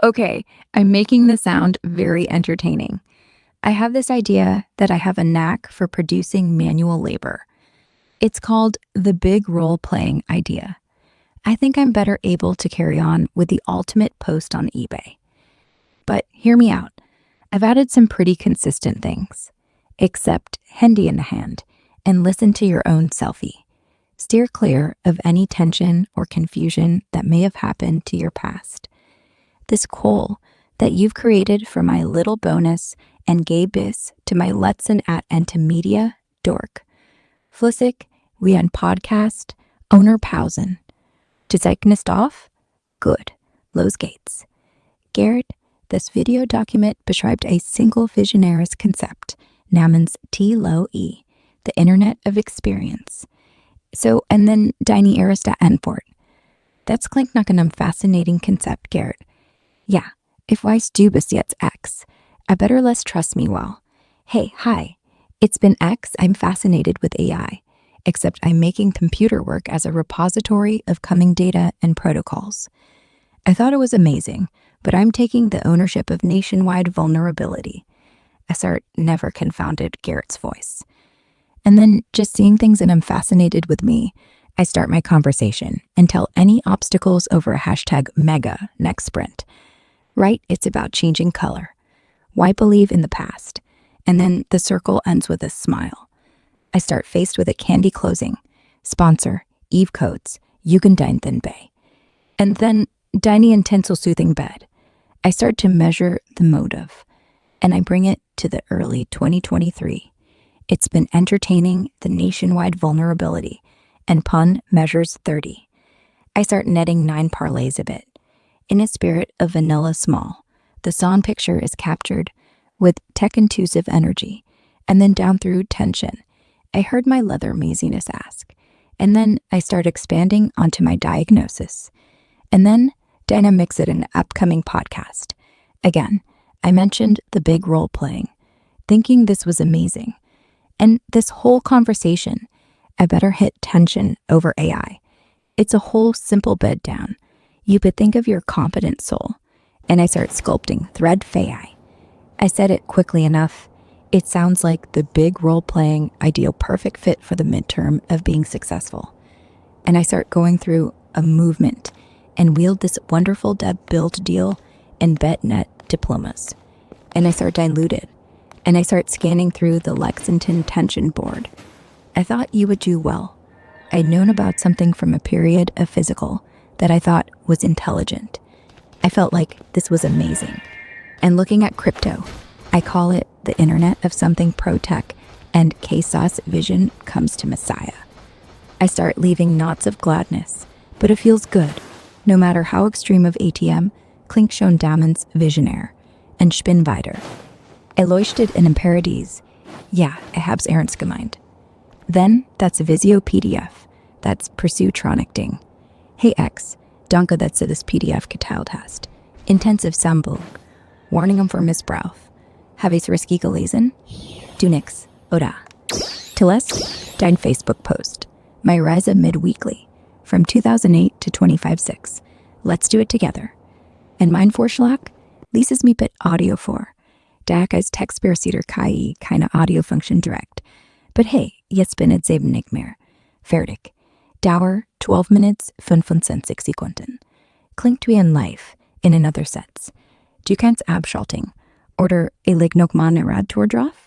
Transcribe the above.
Okay, I'm making the sound very entertaining. I have this idea that I have a knack for producing manual labor. It's called the big role playing idea. I think I'm better able to carry on with the ultimate post on eBay. But hear me out. I've added some pretty consistent things. Accept handy in the hand and listen to your own selfie. Steer clear of any tension or confusion that may have happened to your past. This coal that you've created for my little bonus and gay bis to my Letzen at Entimedia dork. Flüssig wie ein Podcast owner Pausen. To Zeichnis auf? Good. Los Gates. Garrett, this video document beschreibt a single visionaries concept namens T-Lo-E, the Internet of Experience. So, and then deine erste Antwort. That's klingt nach einem fascinating concept, Garrett. Yeah, if weißt du bis jetzt X, I better less trust me well. Hey, hi. It's been X, I'm fascinated with AI, except I'm making computer work as a repository of coming data and protocols. I thought it was amazing, but I'm taking the ownership of nationwide vulnerability. SR never confounded Garrett's voice. And then, just seeing things and I'm fascinated with me, I start my conversation and tell any obstacles over a hashtag mega next sprint. Right, it's about changing color. Why believe in the past? And then the circle ends with a smile. I start faced with a candy closing. Sponsor, Eve Codes, Jugendeinten Bay. And then Deine Intenso Soothing Bed. I start to measure the motive. And I bring it to the early 2023. It's been entertaining the nationwide vulnerability, and pun measures 30. I start netting 9 parlays of it. In a spirit of vanilla small, the song picture is captured with tech-intuitive energy, and then down through tension. I heard my leather maziness ask, and then I start expanding onto my diagnosis. And then Dinah mix it in an upcoming podcast. Again, I mentioned the big role playing, thinking this was amazing. And this whole conversation, I better hit tension over AI. It's a whole simple bed down. You could think of your competent soul. And I start sculpting thread fai. I said it quickly enough. It sounds like the big role-playing, ideal perfect fit for the midterm of being successful. And I start going through a movement and wield this wonderful build deal and BetNet diplomas. And I start diluted. And I start scanning through the Lexington tension board. I thought you would do well. I'd known about something from a period of physical that I thought was intelligent. I felt like this was amazing. And looking at crypto, I call it the Internet of Something Pro-Tech, and K-Sauce vision comes to Messiah. I start leaving knots of gladness, but it feels good, no matter how extreme of ATM, klingt schon damals visionär, and spin weiter. Erleuchtet in Paradies. Ja, ich hab's ernst gemeint. Then, that's a Visio PDF. That's Pursuetronic Ding. Hey X, danke dass du das PDF geteilt hast. Intensive Sambuch. Warning for Missbrauch. Habe ich's risky gelesen? Du nix, oder? Tilles, dein Facebook post. My Reise mid-weekly. From 2008 to 25/6. Let's do it together. And mein Vorschlag? Lieses mi bit Audio vor. Da als Textbearsieder KI keine Audio-Function direkt. But hey, jetzt bin ich eben nicht mehr. Fertig. Dauer 12 minutes 25 Sekunden. Klingt wie ein Life in another sense. Du kannst abschalten. Oder ich leg noch mal eine Radtour drauf?